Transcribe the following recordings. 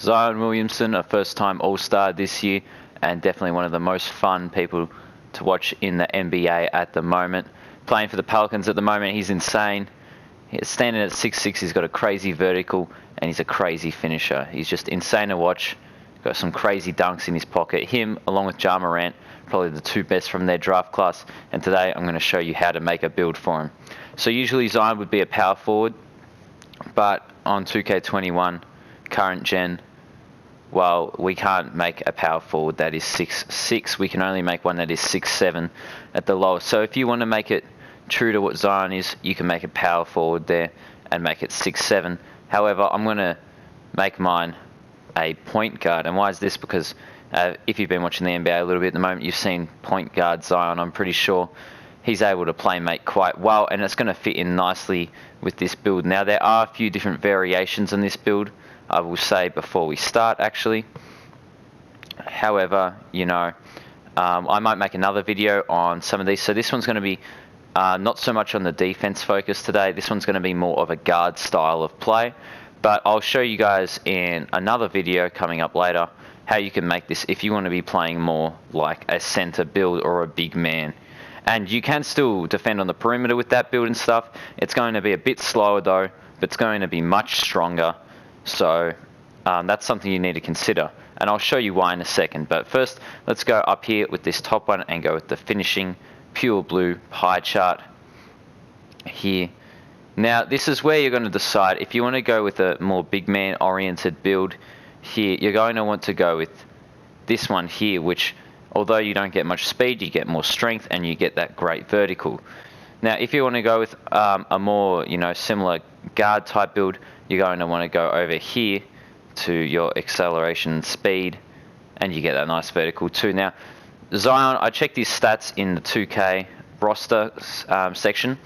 Zion Williamson, a first-time All-Star this year, and definitely one of the most fun people to watch in the NBA at the moment. Playing for the Pelicans at the moment, he's insane. He's standing at 6'6", he's got a crazy vertical, and he's a crazy finisher. He's just insane to watch. Got some crazy dunks in his pocket. Him, along with Ja Morant, probably the two best from their draft class, and today I'm going to show you how to make a build for him. So usually Zion would be a power forward, but on 2K21, current gen, well, we can't make a power forward that is 6'6". We can only make one that is 6'7" at the lowest. So if you want to make it true to what Zion is, you can make a power forward there and make it 6'7". However, I'm going to make mine a point guard. And why is this? Because if you've been watching the NBA a little bit at the moment, you've seen point guard Zion. I'm pretty sure he's able to play make quite well, and it's going to fit in nicely with this build. Now, there are a few different variations on this build, I will say before we start actually. However, I might make another video on some of these. So this one's going to be not so much on the defense focus today. This one's going to be more of a guard style of play. But I'll show you guys in another video coming up later how you can make this if you want to be playing more like a center build or a big man. And you can still defend on the perimeter with that build and stuff. It's going to be a bit slower though, but it's going to be much stronger. So that's something you need to consider. And I'll show you why in a second. But first, let's go up here with this top one and go with the finishing pure blue pie chart here. Now, this is where you're going to decide if you want to go with a more big man oriented build here. You're going to want to go with this one here, which although you don't get much speed, you get more strength and you get that great vertical. Now, if you want to go with a more, similar guard type build, you're going to want to go over here to your acceleration speed and you get that nice vertical too. Now, Zion, I checked his stats in the 2K roster section,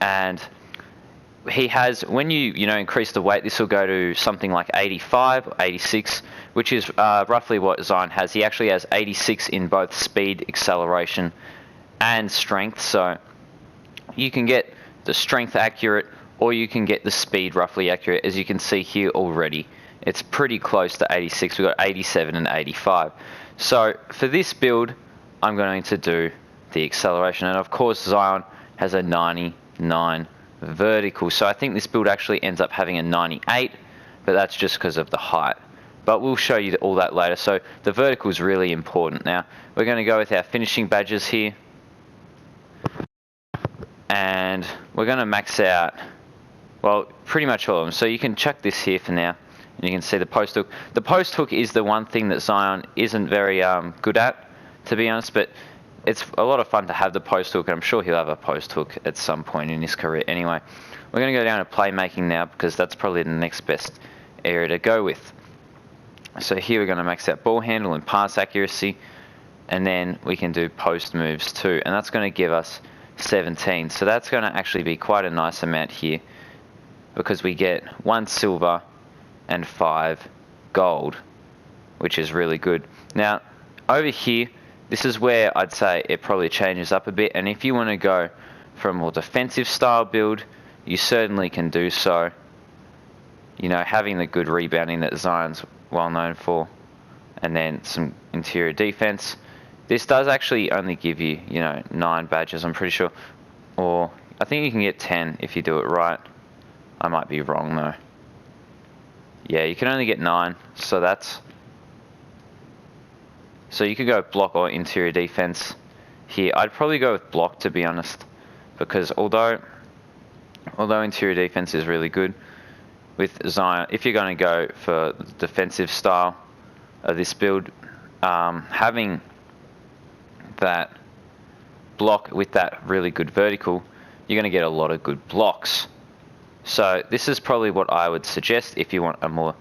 and he has, when you increase the weight, this will go to something like 85 or 86, which is roughly what Zion has. He actually has 86 in both speed, acceleration, and strength. So you can get the strength accurate, or you can get the speed roughly accurate. As you can see here already, it's pretty close to 86. We've got 87 and 85. So for this build, I'm going to do the acceleration. And of course, Zion has a 99 vertical. So I think this build actually ends up having a 98, but that's just because of the height. But we'll show you all that later. So the vertical is really important. Now, we're going to go with our finishing badges here. And we're going to max out, well, pretty much all of them. So you can chuck this here for now. And you can see the post hook. The post hook is the one thing that Zion isn't very good at, to be honest. But it's a lot of fun to have the post hook. And I'm sure he'll have a post hook at some point in his career. Anyway, we're going to go down to playmaking now, because that's probably the next best area to go with. So here we're going to max out ball handle and pass accuracy. And then we can do post moves too. And that's going to give us 17. So that's going to actually be quite a nice amount here, because we get 1 silver and 5 gold, which is really good. Now, over here, this is where I'd say it probably changes up a bit. And if you want to go for a more defensive style build, you certainly can do so. Having the good rebounding that Zion's well known for, and then some interior defense. This does actually only give you, 9 badges, I'm pretty sure. Or I think you can get 10 if you do it right. I might be wrong though. Yeah, you can only get 9, so that's... So you could go block or interior defense here. I'd probably go with block, to be honest, because although interior defense is really good with Zion, if you're going to go for the defensive style of this build, having that block with that really good vertical, you're going to get a lot of good blocks. So this is probably what I would suggest if you want a more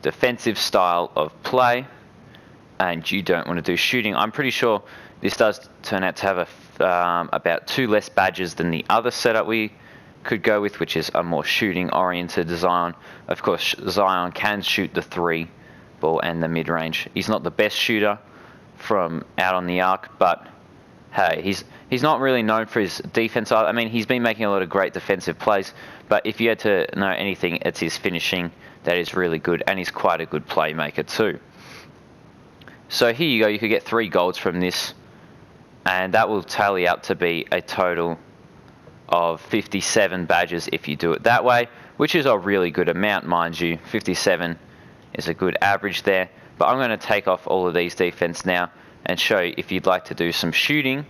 defensive style of play and you don't want to do shooting. I'm pretty sure this does turn out to have about 2 less badges than the other setup we could go with, which is a more shooting oriented Zion. Of course, Zion can shoot the 3 ball and the mid-range. He's not the best shooter from out on the arc, but hey, he's not really known for his defense. I mean, he's been making a lot of great defensive plays, but if you had to know anything, it's his finishing that is really good, and he's quite a good playmaker too. So here you go, you could get 3 golds from this, and that will tally up to be a total of 57 badges if you do it that way, which is a really good amount, mind you. 57 is a good average there. But I'm going to take off all of these defense now and show you, if you'd like to do some shooting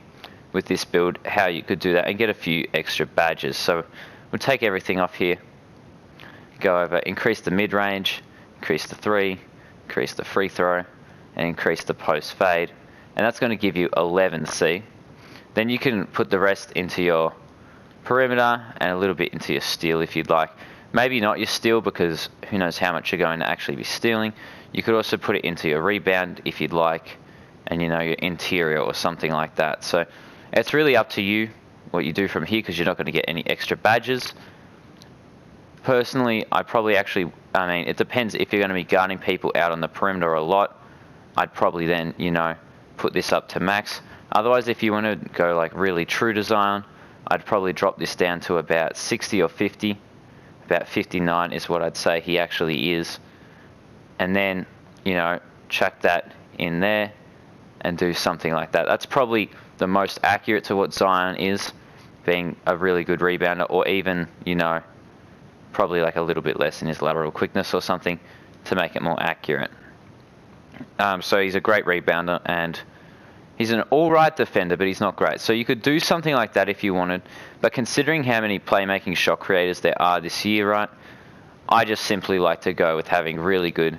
with this build, how you could do that and get a few extra badges. So we'll take everything off here, go over, increase the mid-range, increase the 3, increase the free throw, and increase the post fade. And that's going to give you 11, see? Then you can put the rest into your perimeter and a little bit into your steal if you'd like. Maybe not your steal, because who knows how much you're going to actually be stealing. You could also put it into your rebound if you'd like, and your interior or something like that. So it's really up to you what you do from here, because you're not going to get any extra badges. Personally, I mean, it depends. If you're going to be guarding people out on the perimeter a lot, I'd probably then, put this up to max. Otherwise, if you want to go like really true to Zion, I'd probably drop this down to about 60 or 50. About 59 is what I'd say he actually is. And then, chuck that in there and do something like that. That's probably the most accurate to what Zion is, being a really good rebounder, or even, probably like a little bit less in his lateral quickness or something to make it more accurate. So he's a great rebounder, and he's an alright defender, but he's not great. So you could do something like that if you wanted, but considering how many playmaking shot creators there are this year, right, I just simply like to go with having really good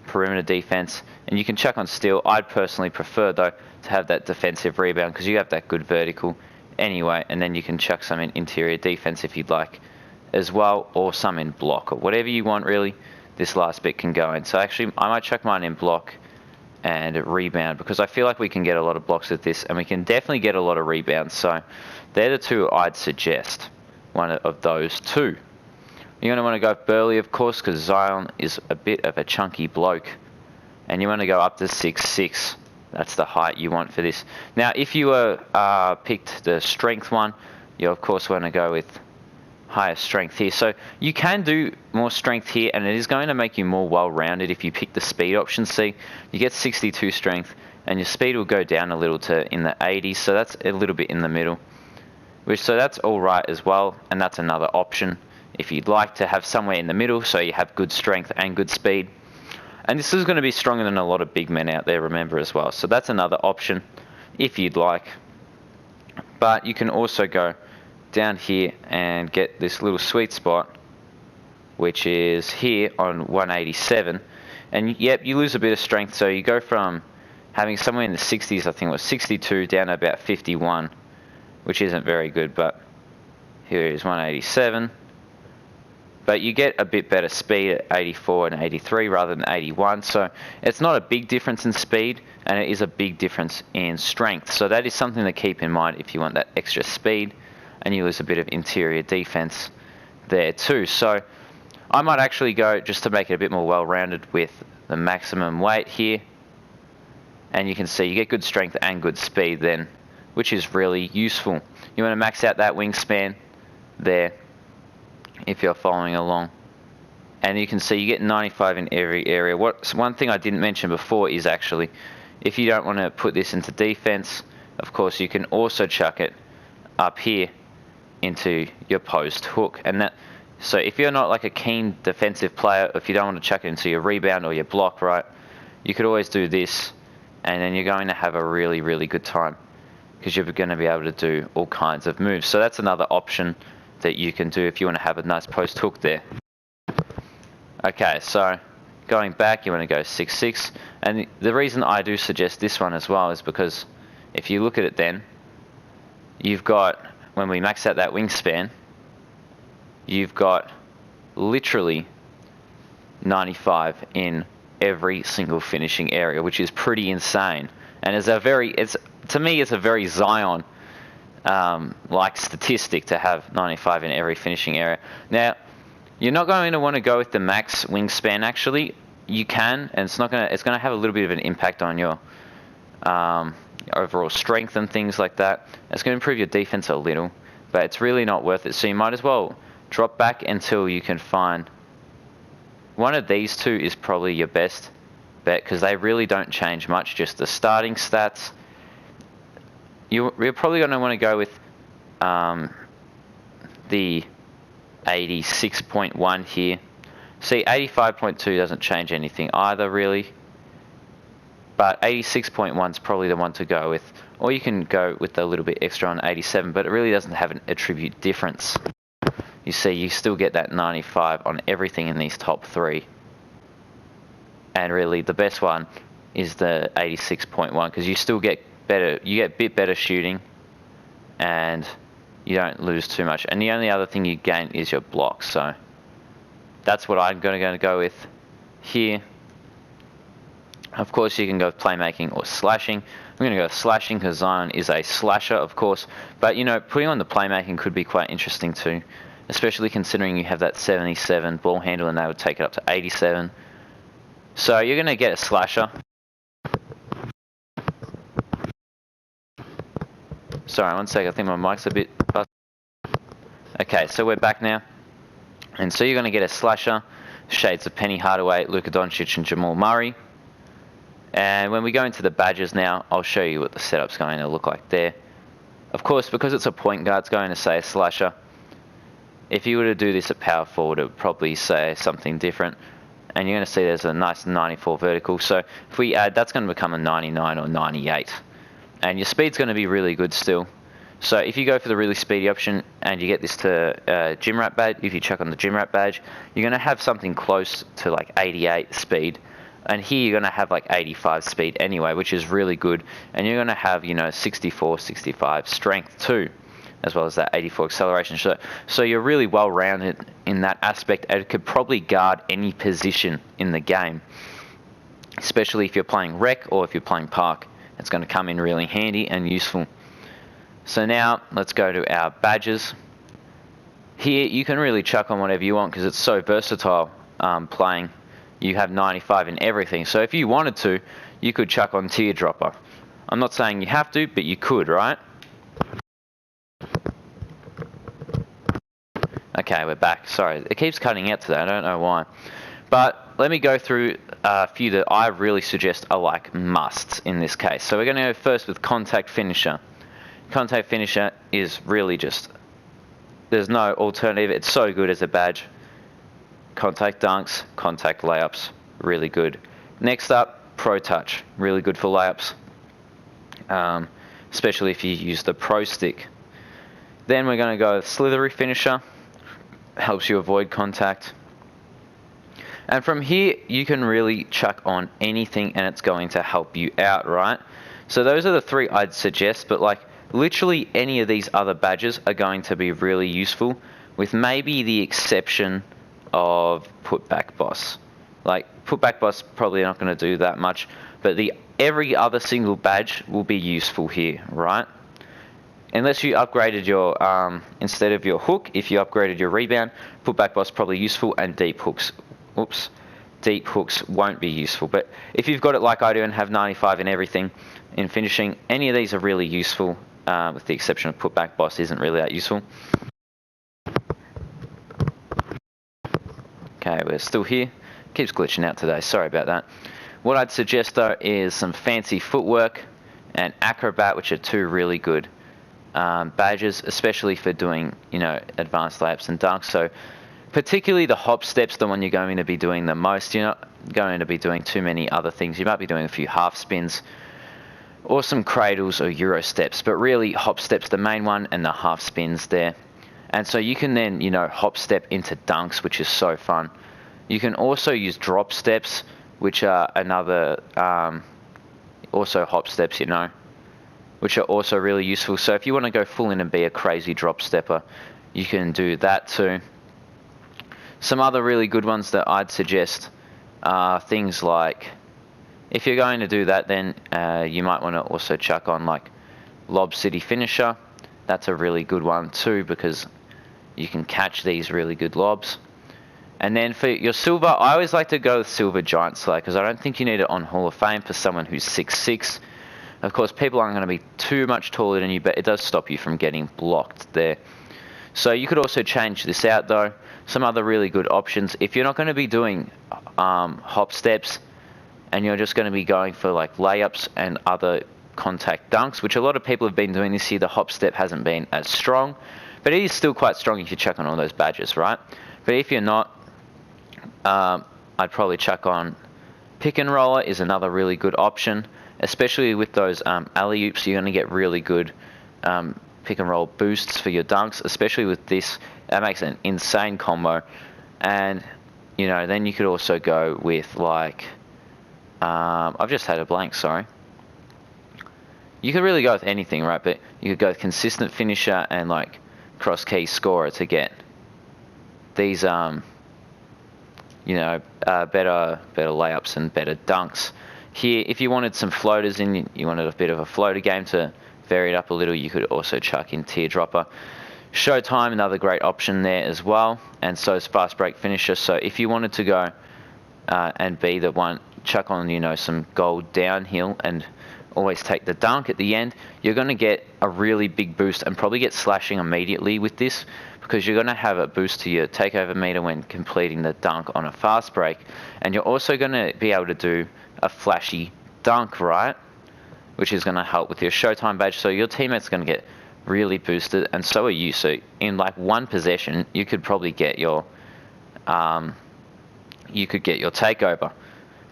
perimeter defense. And you can chuck on steal. I'd personally prefer, though, to have that defensive rebound, because you have that good vertical anyway, and then you can chuck some in interior defense if you'd like as well, or some in block, or whatever you want really. This last bit can go in. So actually, I might chuck mine in block and rebound, because I feel like we can get a lot of blocks with this, and we can definitely get a lot of rebounds. So they're the two I'd suggest, one of those two. You're going to want to go Burley, of course, because Zion is a bit of a chunky bloke, and you want to go up to 6'6". That's the height you want for this. Now, if you were picked the strength one, you of course want to go with higher strength here. So you can do more strength here, and it is going to make you more well-rounded if you pick the speed option. See, you get 62 strength, and your speed will go down a little to in the 80s, so that's a little bit in the middle. So that's all right as well, and that's another option if you'd like to have somewhere in the middle, so you have good strength and good speed. And this is going to be stronger than a lot of big men out there, remember, as well. So that's another option if you'd like. But you can also go down here and get this little sweet spot, which is here on 187. And yep, you lose a bit of strength, so you go from having somewhere in the 60s, I think it was 62, down to about 51, which isn't very good, but here is 187. But you get a bit better speed at 84 and 83 rather than 81, so it's not a big difference in speed, and it is a big difference in strength. So that is something to keep in mind if you want that extra speed, and you lose a bit of interior defense there too. So I might actually go, just to make it a bit more well-rounded, with the maximum weight here, and you can see you get good strength and good speed then, which is really useful. You want to max out that wingspan there if you're following along, and you can see you get 95 in every area. One thing I didn't mention before is actually, if you don't want to put this into defense, of course you can also chuck it up here into your post hook. And that, so if you're not like a keen defensive player, if you don't want to chuck it into your rebound or your block, right, you could always do this, and then you're going to have a really, really good time, because you're going to be able to do all kinds of moves. So that's another option that you can do if you want to have a nice post hook there. Okay, so going back, you want to go 6'6", and the reason I do suggest this one as well is because if you look at it, then you've got, when we max out that wingspan, you've got literally 95 in every single finishing area, which is pretty insane, and to me it's a very Zion like statistic to have 95 in every finishing area. Now, you're not going to want to go with the max wingspan. Actually, you can, and it's going to have a little bit of an impact on your overall strength and things like that. It's going to improve your defense a little, but it's really not worth it. So you might as well drop back until you can find one of these two is probably your best bet, because they really don't change much, just the starting stats. You're probably going to want to go with the 86.1 here. See, 85.2 doesn't change anything either, really. But 86.1 is probably the one to go with. Or you can go with a little bit extra on 87, but it really doesn't have an attribute difference. You see, you still get that 95 on everything in these top three. And really, the best one is the 86.1, because you still get better, you get a bit better shooting, and you don't lose too much. And the only other thing you gain is your block. So that's what I'm going to go with here. Of course, you can go with playmaking or slashing. I'm going to go with slashing because Zion is a slasher, of course. But, you know, putting on the playmaking could be quite interesting too, especially considering you have that 77 ball handle and that would take it up to 87. So you're going to get a slasher. Sorry, one sec. I think my mic's a bit busted. Okay, so we're back now. And so you're going to get a slasher, shades of Penny Hardaway, Luka Doncic, and Jamal Murray. And when we go into the badges now, I'll show you what the setup's going to look like there. Of course, because it's a point guard, it's going to say a slasher. If you were to do this at power forward, it would probably say something different. And you're going to see there's a nice 94 vertical. So if we add, that's going to become a 99 or 98. And your speed's going to be really good still. So if you go for the really speedy option and you get this to gym rat badge, if you chuck on the gym rat badge, you're going to have something close to like 88 speed. And here you're going to have like 85 speed anyway, which is really good. And you're going to have, you know, 64, 65 strength too, as well as that 84 acceleration. So you're really well rounded in that aspect, and it could probably guard any position in the game, especially if you're playing rec or if you're playing park. It's going to come in really handy and useful. So now let's go to our badges. Here you can really chuck on whatever you want because it's so versatile playing. You have 95 in everything. So if you wanted to, you could chuck on Teardropper. I'm not saying you have to, but you could, right? Okay, we're back. Sorry, it keeps cutting out today. I don't know why. But let me go through a few that I really suggest are like musts in this case. So we're going to go first with Contact Finisher. Contact Finisher is really just, there's no alternative. It's so good as a badge. Contact dunks, contact layups, really good. Next up, Pro Touch, really good for layups, especially if you use the Pro Stick. Then we're going to go with Slithery Finisher, helps you avoid contact. And from here, you can really chuck on anything and it's going to help you out, right? So those are the three I'd suggest, but like literally any of these other badges are going to be really useful, with maybe the exception of Putback Boss. Like Putback Boss probably not going to do that much, but every other single badge will be useful here, right? Unless you upgraded your instead of your hook, if you upgraded your rebound, Putback Boss probably useful, and deep hooks. Deep hooks won't be useful. But if you've got it like I do and have 95 in everything in finishing, any of these are really useful, with the exception of Putback Boss isn't really that useful. Okay, we're still here. Keeps glitching out today, sorry about that. What I'd suggest though is some fancy footwork and Acrobat, which are two really good badges, especially for doing, you know, advanced layups and dunks. So particularly the hop step's the one you're going to be doing the most. You're not going to be doing too many other things. You might be doing a few half spins or some cradles or Euro steps, but really hop step's the main one and the half spins there. And so you can then, you know, hop step into dunks, which is so fun. You can also use drop steps, which are another, also hop steps, you know, which are also really useful. So if you want to go full in and be a crazy drop stepper, you can do that too. Some other really good ones that I'd suggest are things like, if you're going to do that, then you might want to also chuck on like Lob City Finisher. That's a really good one too, because you can catch these really good lobs. And then for your silver, I always like to go with Silver Giant Slayer, because I don't think you need it on Hall of Fame for someone who's 6'6", Of course, people aren't going to be too much taller than you, but it does stop you from getting blocked there. So you could also change this out though. Some other really good options. If you're not going to be doing hop steps and you're just going to be going for like layups and other contact dunks, which a lot of people have been doing this year, the hop step hasn't been as strong, but it is still quite strong if you chuck on all those badges, right? But if you're not, I'd probably chuck on pick and roller is another really good option, especially with those alley-oops. You're going to get really good pick and roll boosts for your dunks, especially with this. That makes an insane combo. And you know, then you could also go with like I've just had a blank, sorry. You could really go with anything, right? But you could go with consistent finisher and like cross key scorer to get these you know, better layups and better dunks. Here, if you wanted some floaters in, you wanted a bit of a floater game to vary it up a little, you could also chuck in Teardropper. Showtime, another great option there as well, and so is Fast Break Finisher. So if you wanted to go and be the one, chuck on, you know, some gold downhill and always take the dunk at the end, you're going to get a really big boost and probably get slashing immediately with this, because you're going to have a boost to your takeover meter when completing the dunk on a fast break, and you're also going to be able to do a flashy dunk, right, which is going to help with your Showtime badge. So your teammate's going to get really boosted, and so are you. So in like one possession, you could probably get your takeover,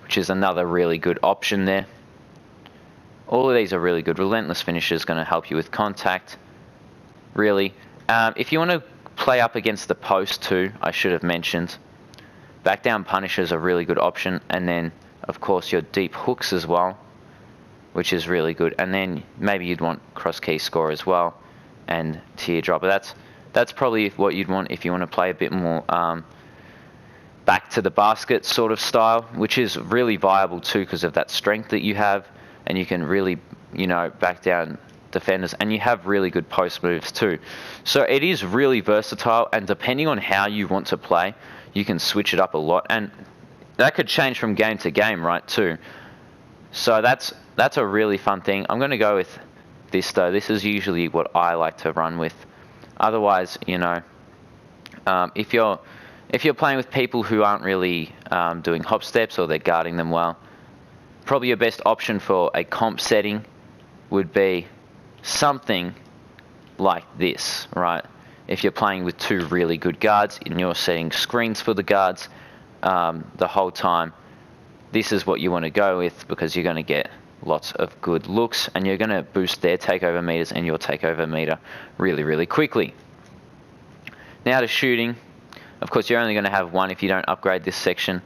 which is another really good option there. All of these are really good. Relentless Finisher is going to help you with contact, really. If you want to play up against the post too, I should have mentioned, back down Punisher is a really good option, and then of course your deep hooks as well, which is really good. And then maybe you'd want cross key score as well, and Teardropper. That's probably what you'd want if you want to play a bit more back to the basket sort of style, which is really viable too because of that strength that you have, and you can really, you know, back down defenders, and you have really good post moves too. So it is really versatile, and depending on how you want to play, you can switch it up a lot, and that could change from game to game, right, too. So that's a really fun thing. I'm going to go with this though. This is usually what I like to run with. Otherwise, you know, if you're playing with people who aren't really doing hop steps, or they're guarding them well, probably your best option for a comp setting would be something like this, right? If you're playing with two really good guards and you're setting screens for the guards the whole time, this is what you want to go with, because you're going to get lots of good looks, and you're going to boost their takeover meters and your takeover meter really, really quickly. Now to shooting. Of course, you're only going to have one if you don't upgrade this section,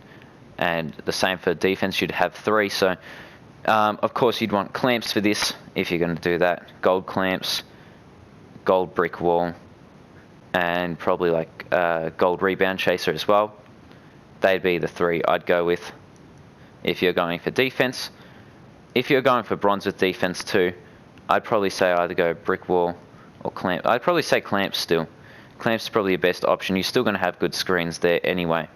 and the same for defense, you'd have three. So of course you'd want clamps for this if you're going to do that. Gold clamps, gold brick wall, and probably like gold rebound chaser as well. They'd be the three I'd go with if you're going for defense. If you're going for bronze with defense too, I'd probably say either go brick wall or clamp. I'd probably say clamps still. Clamps is probably your best option. You're still going to have good screens there anyway.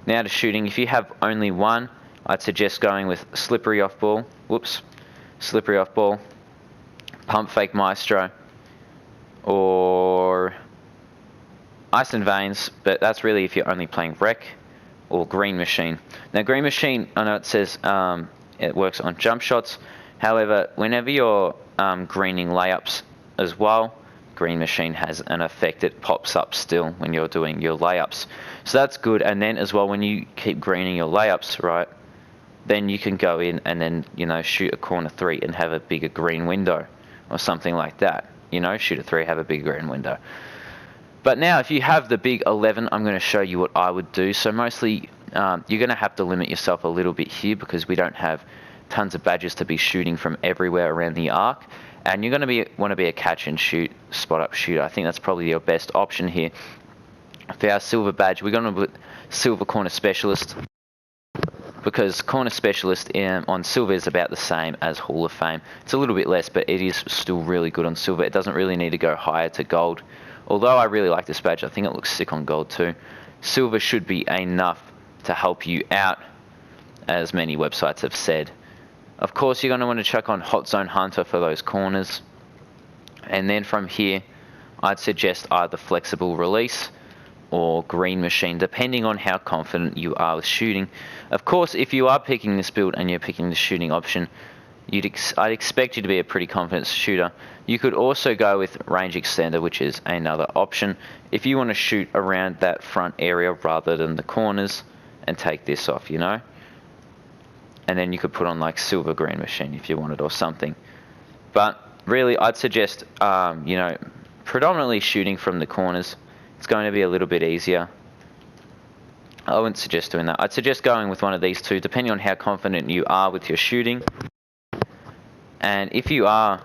Now to shooting. If you have only one, I'd suggest going with slippery off ball. Slippery off ball, pump fake maestro, or ice and veins. But that's really if you're only playing rec, or green machine. Now green machine, I know it says it works on jump shots. However, whenever you're greening layups as well, green machine has an effect. It pops up still when you're doing your layups. So that's good. And then as well, when you keep greening your layups, right, then you can go in and then, you know, shoot a corner three and have a bigger green window or something like that. You know, shoot a three, have a bigger green window. But now if you have the big 11, I'm going to show you what I would do. So mostly you're going to have to limit yourself a little bit here, because we don't have tons of badges to be shooting from everywhere around the arc. And you're going to want to be a catch and shoot, spot up shooter. I think that's probably your best option here. For our silver badge, we're going to put silver corner specialist, because corner specialist on silver is about the same as Hall of Fame. It's a little bit less, but it is still really good on silver. It doesn't really need to go higher to gold. Although I really like this badge, I think it looks sick on gold too. Silver should be enough to help you out, as many websites have said. Of course, you're going to want to chuck on Hot Zone Hunter for those corners. And then from here, I'd suggest either Flexible Release or Green Machine, depending on how confident you are with shooting. Of course, if you are picking this build and you're picking the shooting option, I'd expect you to be a pretty confident shooter. You could also go with Range Extender, which is another option, if you want to shoot around that front area rather than the corners, and take this off, you know. And then you could put on like Silver Green Machine if you wanted, or something. But really, I'd suggest, you know, predominantly shooting from the corners. It's going to be a little bit easier. I wouldn't suggest doing that. I'd suggest going with one of these two, depending on how confident you are with your shooting. And if you are,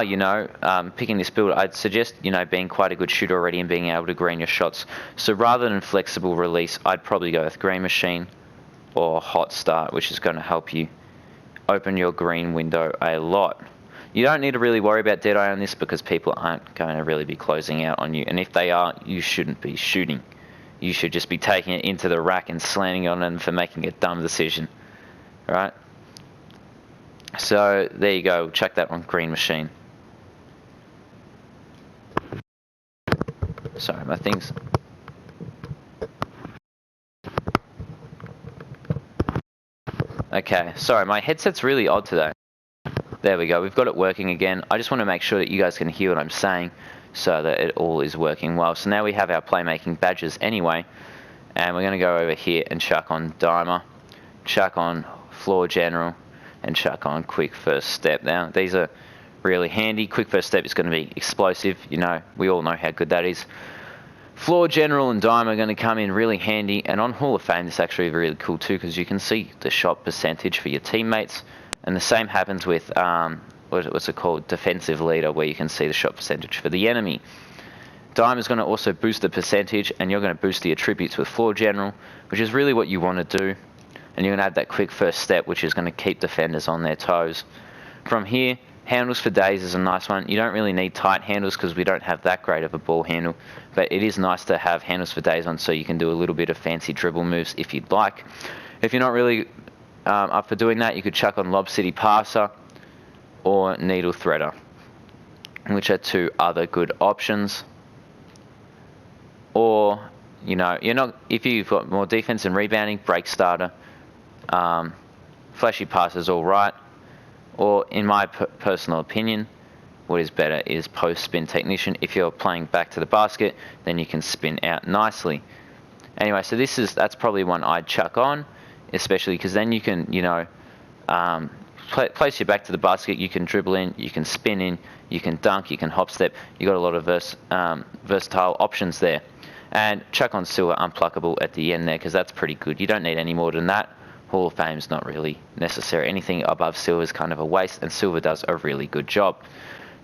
you know, picking this build, I'd suggest, you know, being quite a good shooter already and being able to green your shots. So rather than Flexible Release, I'd probably go with Green Machine or Hot Start, which is going to help you open your green window a lot. You don't need to really worry about Deadeye on this because people aren't going to really be closing out on you. And if they are, you shouldn't be shooting. You should just be taking it into the rack and slamming on them for making a dumb decision. Right? So there you go, check that on Green Machine. Sorry, my things. Okay, sorry, my headset's really odd today. There we go, we've got it working again. I just want to make sure that you guys can hear what I'm saying so that it all is working well. So now we have our playmaking badges anyway, and we're going to go over here and chuck on Dimer, chuck on Floor General, and chuck on Quick First Step. Now, these are really handy. Quick First Step is going to be explosive. You know, we all know how good that is. Floor General and Dime are going to come in really handy. And on Hall of Fame, it's actually really cool too, because you can see the shot percentage for your teammates. And the same happens with, what's it called? Defensive Leader, where you can see the shot percentage for the enemy. Dime is going to also boost the percentage, and you're going to boost the attributes with Floor General, which is really what you want to do. And you're going to add that Quick First Step, which is going to keep defenders on their toes. From here, Handles for Days is a nice one. You don't really need tight handles because we don't have that great of a ball handle. But it is nice to have Handles for Days on so you can do a little bit of fancy dribble moves if you'd like. If you're not really up for doing that, you could chuck on Lob City Passer or Needle Threader, which are two other good options. Or, you know, if you've got more defense and rebounding, Break Starter. Flashy Pass is all right, or in my personal opinion, what is better is Post Spin Technician. If you're playing back to the basket, then you can spin out nicely. Anyway, so that's probably one I'd chuck on, especially because then you can, you know, place your back to the basket. You can dribble in, you can spin in, you can dunk, you can hop step. You got a lot of versatile options there. And chuck on Silver Unpluckable at the end there, because that's pretty good. You don't need any more than that. Hall of Fame's not really necessary. Anything above Silver is kind of a waste, and Silver does a really good job.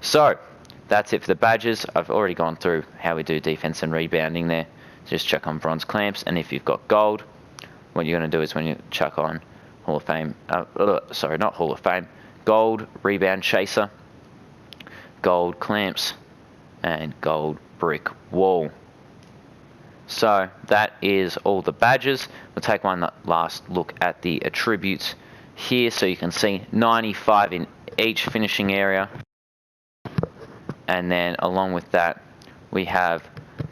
So, that's it for the badges. I've already gone through how we do defense and rebounding there. Just chuck on Bronze Clamps, and if you've got Gold, what you're going to do is when you chuck on Hall of Fame, sorry, not Hall of Fame, Gold Rebound Chaser, Gold Clamps, and Gold Brick Wall. So that is all the badges. We'll take one last look at the attributes here so you can see 95 in each finishing area. And then along with that, we have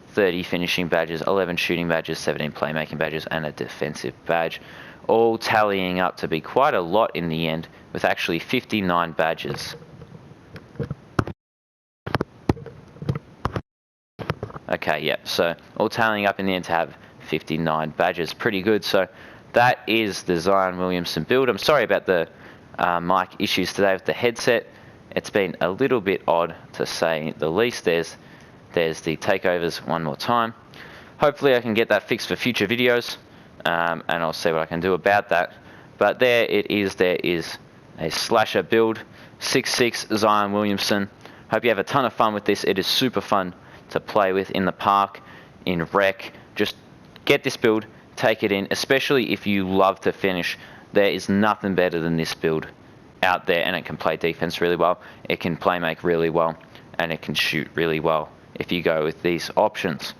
30 finishing badges, 11 shooting badges, 17 playmaking badges, and a defensive badge, all tallying up to be quite a lot in the end, with actually 59 badges. Okay, yeah, so all tallying up in the end to have 59 badges. Pretty good. So that is the Zion Williamson build. I'm sorry about the mic issues today with the headset. It's been a little bit odd, to say the least. There's the takeovers one more time. Hopefully I can get that fixed for future videos, and I'll see what I can do about that. But there it is. There is a slasher build, 6'6" Zion Williamson. Hope you have a ton of fun with this. It is super fun to play with in the park, in rec. Just get this build, take it in, especially if you love to finish. There is nothing better than this build out there, and it can play defense really well, it can play make really well, and it can shoot really well if you go with these options.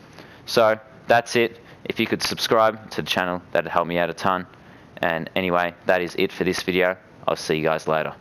So that's it. If you could subscribe to the channel, that'd help me out a ton. And anyway, that is it for this video. I'll see you guys later.